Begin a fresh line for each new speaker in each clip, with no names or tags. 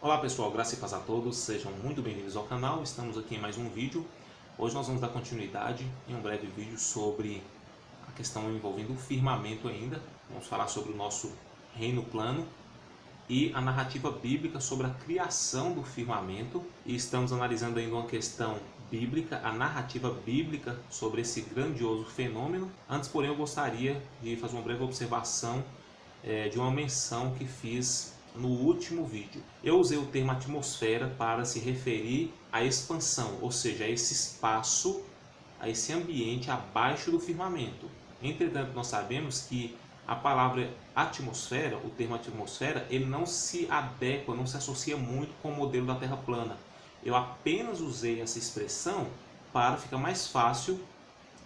Olá pessoal, graça e paz a todos, sejam muito bem-vindos ao canal. Estamos aqui em mais um vídeo. Hoje nós vamos dar continuidade em um breve vídeo sobre a questão envolvendo o firmamento ainda. Vamos falar sobre o nosso reino plano e a narrativa bíblica sobre a criação do firmamento. E estamos analisando ainda uma questão bíblica, a narrativa bíblica sobre esse grandioso fenômeno. Antes, porém, eu gostaria de fazer uma breve observação de uma menção que fiz no último vídeo. Eu usei o termo atmosfera para se referir à expansão, ou seja, a esse espaço, a esse ambiente abaixo do firmamento. Entretanto, nós sabemos que a palavra atmosfera, o termo atmosfera, ele não se adequa, não se associa muito com o modelo da Terra plana. Eu apenas usei essa expressão para ficar mais fácil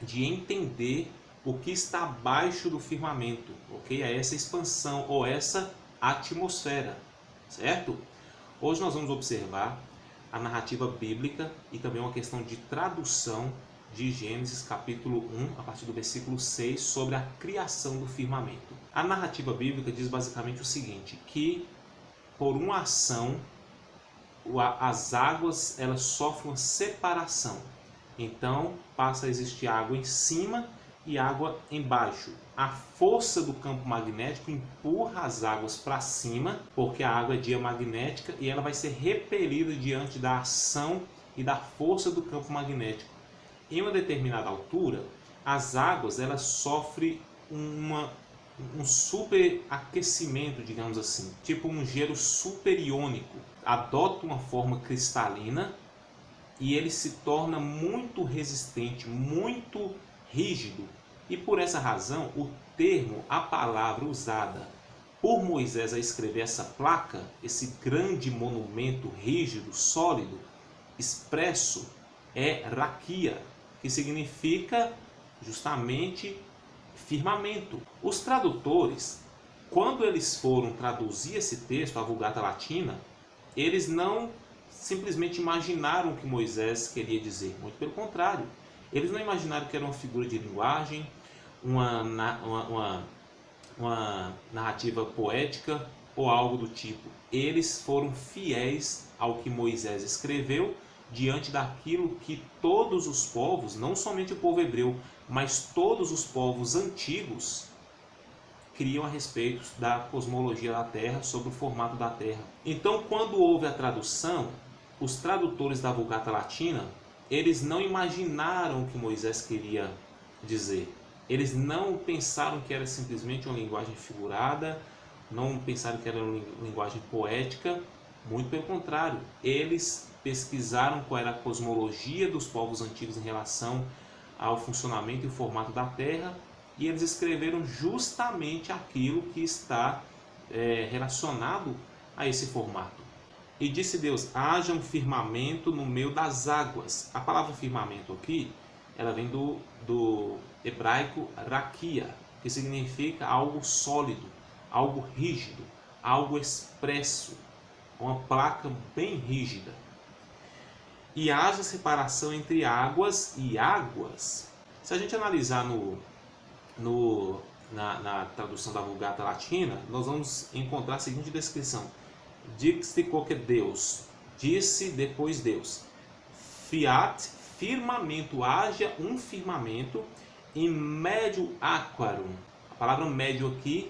de entender o que está abaixo do firmamento, ok? É essa expansão ou essa atmosfera, certo? Hoje nós vamos observar a narrativa bíblica e também uma questão de tradução de Gênesis capítulo 1, a partir do versículo 6, sobre a criação do firmamento. A narrativa bíblica diz basicamente o seguinte, que por uma ação, as águas elas sofrem uma separação. Então passa a existir água em cima e água embaixo. A força do campo magnético empurra as águas para cima, porque a água é diamagnética e ela vai ser repelida diante da ação e da força do campo magnético. Em uma determinada altura, as águas elas sofrem um superaquecimento, digamos assim, tipo um gelo superiônico. Adota uma forma cristalina e ele se torna muito resistente, muito rígido. E por essa razão, o termo, a palavra usada por Moisés a escrever essa placa, esse grande monumento rígido, sólido, expresso, é raquia, que significa justamente firmamento. Os tradutores, quando eles foram traduzir esse texto, a Vulgata Latina, eles não simplesmente imaginaram o que Moisés queria dizer, muito pelo contrário. Eles não imaginaram que era uma figura de linguagem, uma narrativa poética ou algo do tipo. Eles foram fiéis ao que Moisés escreveu diante daquilo que todos os povos, não somente o povo hebreu, mas todos os povos antigos criam a respeito da cosmologia da Terra, sobre o formato da Terra. Então, quando houve a tradução, os tradutores da Vulgata Latina, eles não imaginaram o que Moisés queria dizer. Eles não pensaram que era simplesmente uma linguagem figurada, não pensaram que era uma linguagem poética, muito pelo contrário. Eles pesquisaram qual era a cosmologia dos povos antigos em relação ao funcionamento e formato da Terra, e eles escreveram justamente aquilo que está relacionado a esse formato. E disse Deus, haja um firmamento no meio das águas. A palavra firmamento aqui, ela vem do hebraico raquia, que significa algo sólido, algo rígido, algo expresso, uma placa bem rígida. E haja separação entre águas e águas. Se a gente analisar na tradução da Vulgata Latina, nós vamos encontrar a seguinte descrição. Dixi quoque Deus, disse depois Deus, fiat firmamento, haja um firmamento em médio aquarum. A palavra médio aqui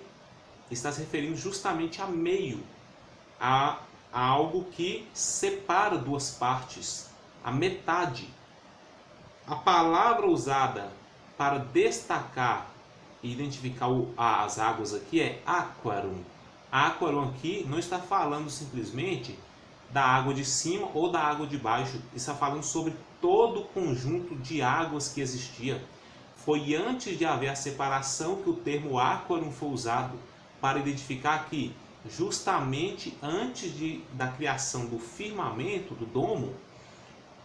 está se referindo justamente a meio, a algo que separa duas partes, a metade. A palavra usada para destacar e identificar as águas aqui é aquarum. Aquarum aqui não está falando simplesmente da água de cima ou da água de baixo, está falando sobre todo o conjunto de águas que existia. Foi antes de haver a separação que o termo aquarum foi usado para identificar que, justamente antes da criação do firmamento, do domo,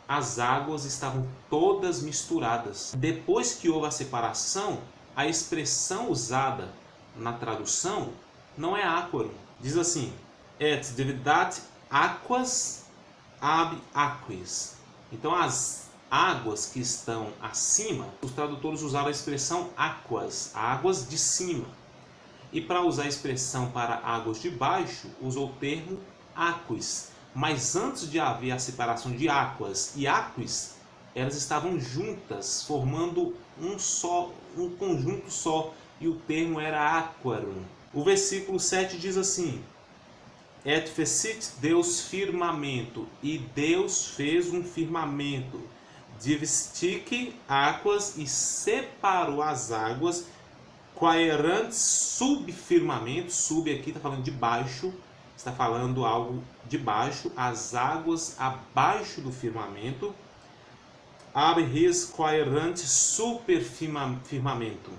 as águas estavam todas misturadas. Depois que houve a separação, a expressão usada na tradução não é aquarum. Diz assim, et dividat aquas ab aquis. Então as águas que estão acima, os tradutores usaram a expressão aquas, águas de cima. E para usar a expressão para águas de baixo, usou o termo aquis. Mas antes de haver a separação de aquas e aquis, elas estavam juntas, formando um conjunto só, e o termo era aquarum. O versículo 7 diz assim: Et fecit Deus firmamento, e Deus fez um firmamento, divistique águas, e separou as águas, quaerant sub firmamento, sub aqui está falando de baixo, está falando algo de baixo, as águas abaixo do firmamento, ab ris quaerant super firmamento,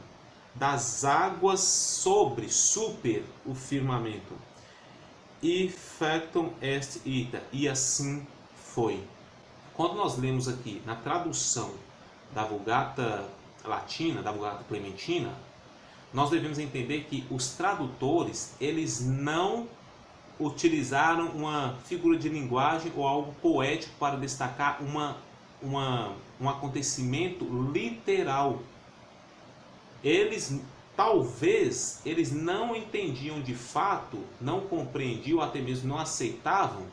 das águas sobre, super o firmamento, e factum est ita, e assim foi. Quando nós lemos aqui na tradução da Vulgata Latina, da Vulgata Clementina, nós devemos entender que os tradutores, eles não utilizaram uma figura de linguagem ou algo poético para destacar um acontecimento literal. Talvez eles não entendiam de fato, não compreendiam, ou até mesmo não aceitavam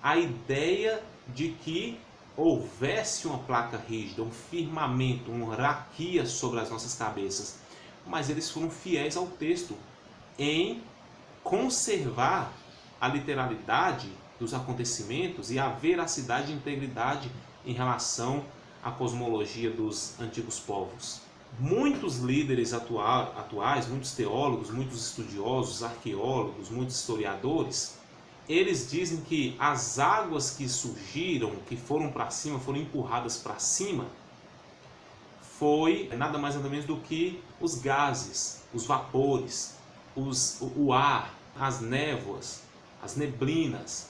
a ideia de que houvesse uma placa rígida, um firmamento, uma raquia sobre as nossas cabeças. Mas eles foram fiéis ao texto em conservar a literalidade dos acontecimentos e a veracidade e integridade em relação à cosmologia dos antigos povos. Muitos líderes atuais, muitos teólogos, muitos estudiosos, arqueólogos, muitos historiadores, eles dizem que as águas que surgiram, que foram para cima, foram empurradas para cima, foi nada mais nada menos do que os gases, os vapores, o ar, as névoas, as neblinas.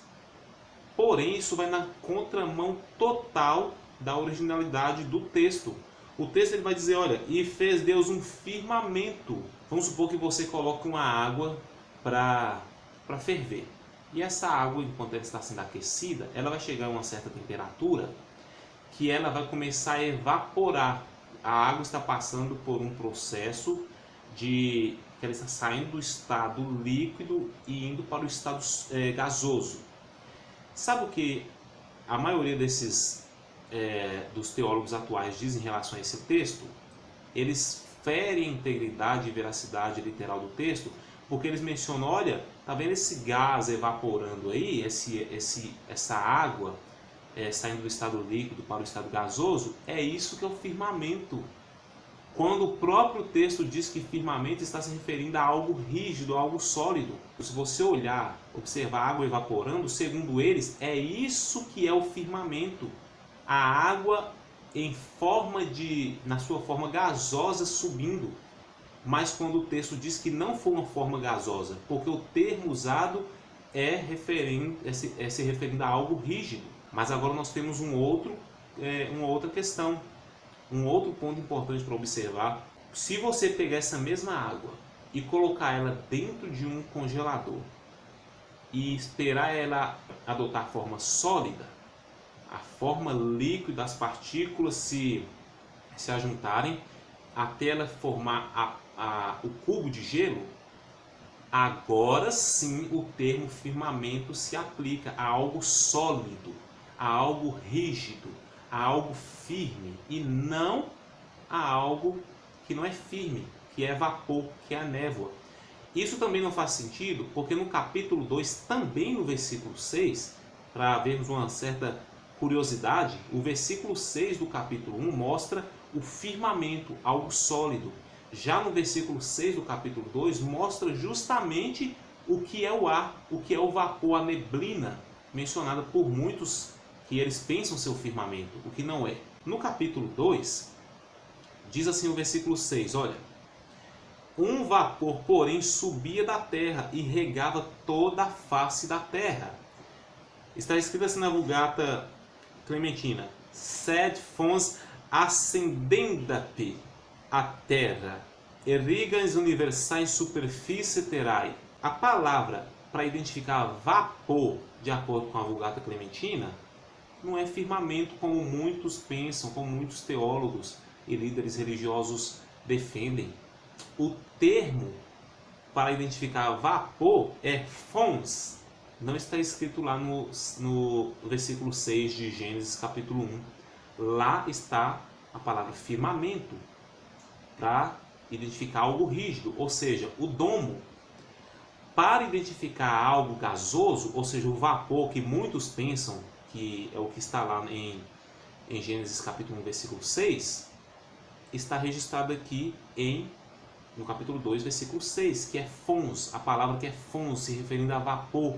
Porém, isso vai na contramão total da originalidade do texto. O texto ele vai dizer, olha, e fez Deus um firmamento. Vamos supor que você coloque uma água para ferver. E essa água, enquanto ela está sendo aquecida, ela vai chegar a uma certa temperatura que ela vai começar a evaporar. A água está passando por um processo que ela está saindo do estado líquido e indo para o estado gasoso. Sabe o que a maioria dos teólogos atuais diz em relação a esse texto? Eles ferem a integridade e veracidade literal do texto, porque eles mencionam, olha, tá vendo esse gás evaporando aí, essa água saindo do estado líquido para o estado gasoso? É isso que é o firmamento. Quando o próprio texto diz que firmamento está se referindo a algo rígido, a algo sólido. Se você olhar, observar a água evaporando, segundo eles, é isso que é o firmamento. A água na sua forma gasosa subindo. Mas quando o texto diz que não foi uma forma gasosa, porque o termo usado é se referindo a algo rígido. Mas agora nós temos uma outra questão, um outro ponto importante para observar. Se você pegar essa mesma água e colocar ela dentro de um congelador e esperar ela adotar forma sólida, a forma líquida das partículas se ajuntarem até ela formar o cubo de gelo, agora sim o termo firmamento se aplica a algo sólido, a algo rígido, a algo firme, e não a algo que não é firme, que é vapor, que é a névoa. Isso também não faz sentido, porque no capítulo 2, também no versículo 6, para vermos uma certa curiosidade, o versículo 6 do capítulo 1 mostra o firmamento, algo sólido. Já no versículo 6 do capítulo 2 mostra justamente o que é o ar, o que é o vapor, a neblina, mencionada por muitos que eles pensam ser o firmamento, o que não é. No capítulo 2, diz assim o versículo 6, olha: um vapor, porém, subia da terra e regava toda a face da terra. Está escrito assim na Vulgata Clementina: sed fons ascendendape a terra, erigans universais superfície terrae. A palavra para identificar vapor, de acordo com a Vulgata Clementina, não é firmamento como muitos pensam, como muitos teólogos e líderes religiosos defendem. O termo para identificar vapor é fons, não está escrito lá no versículo 6 de Gênesis capítulo 1. Lá está a palavra firmamento, para identificar algo rígido, ou seja, o domo. Para identificar algo gasoso, ou seja, o vapor que muitos pensam que é o que está lá em Gênesis capítulo 1, versículo 6, está registrado aqui no capítulo 2, versículo 6, que é fons, a palavra que é fons, se referindo a vapor,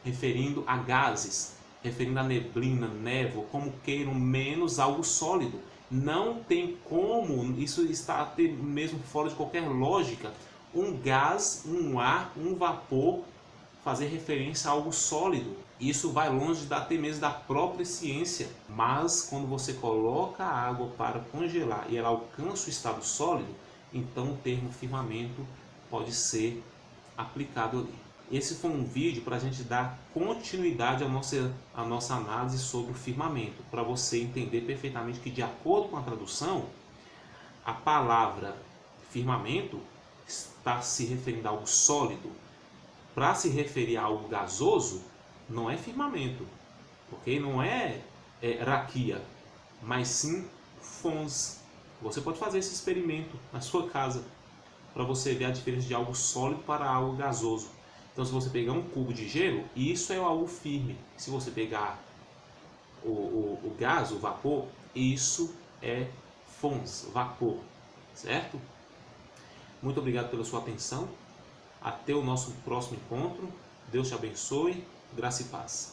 referindo a gases, referindo a neblina, névoa, como queiram, menos algo sólido. Não tem como, isso está até mesmo fora de qualquer lógica, um gás, um ar, um vapor fazer referência a algo sólido. Isso vai longe até mesmo da própria ciência. Mas quando você coloca a água para congelar e ela alcança o estado sólido, então o termo firmamento pode ser aplicado ali. Esse foi um vídeo para a gente dar continuidade à nossa análise sobre o firmamento, para você entender perfeitamente que, de acordo com a tradução, a palavra firmamento está se referindo a algo sólido. Para se referir a algo gasoso, não é firmamento, ok? Não é raquia, mas sim fons. Você pode fazer esse experimento na sua casa para você ver a diferença de algo sólido para algo gasoso. Então, se você pegar um cubo de gelo, isso é algo firme. Se você pegar o gás, o vapor, isso é fons, vapor, certo? Muito obrigado pela sua atenção. Até o nosso próximo encontro. Deus te abençoe. Graça e paz.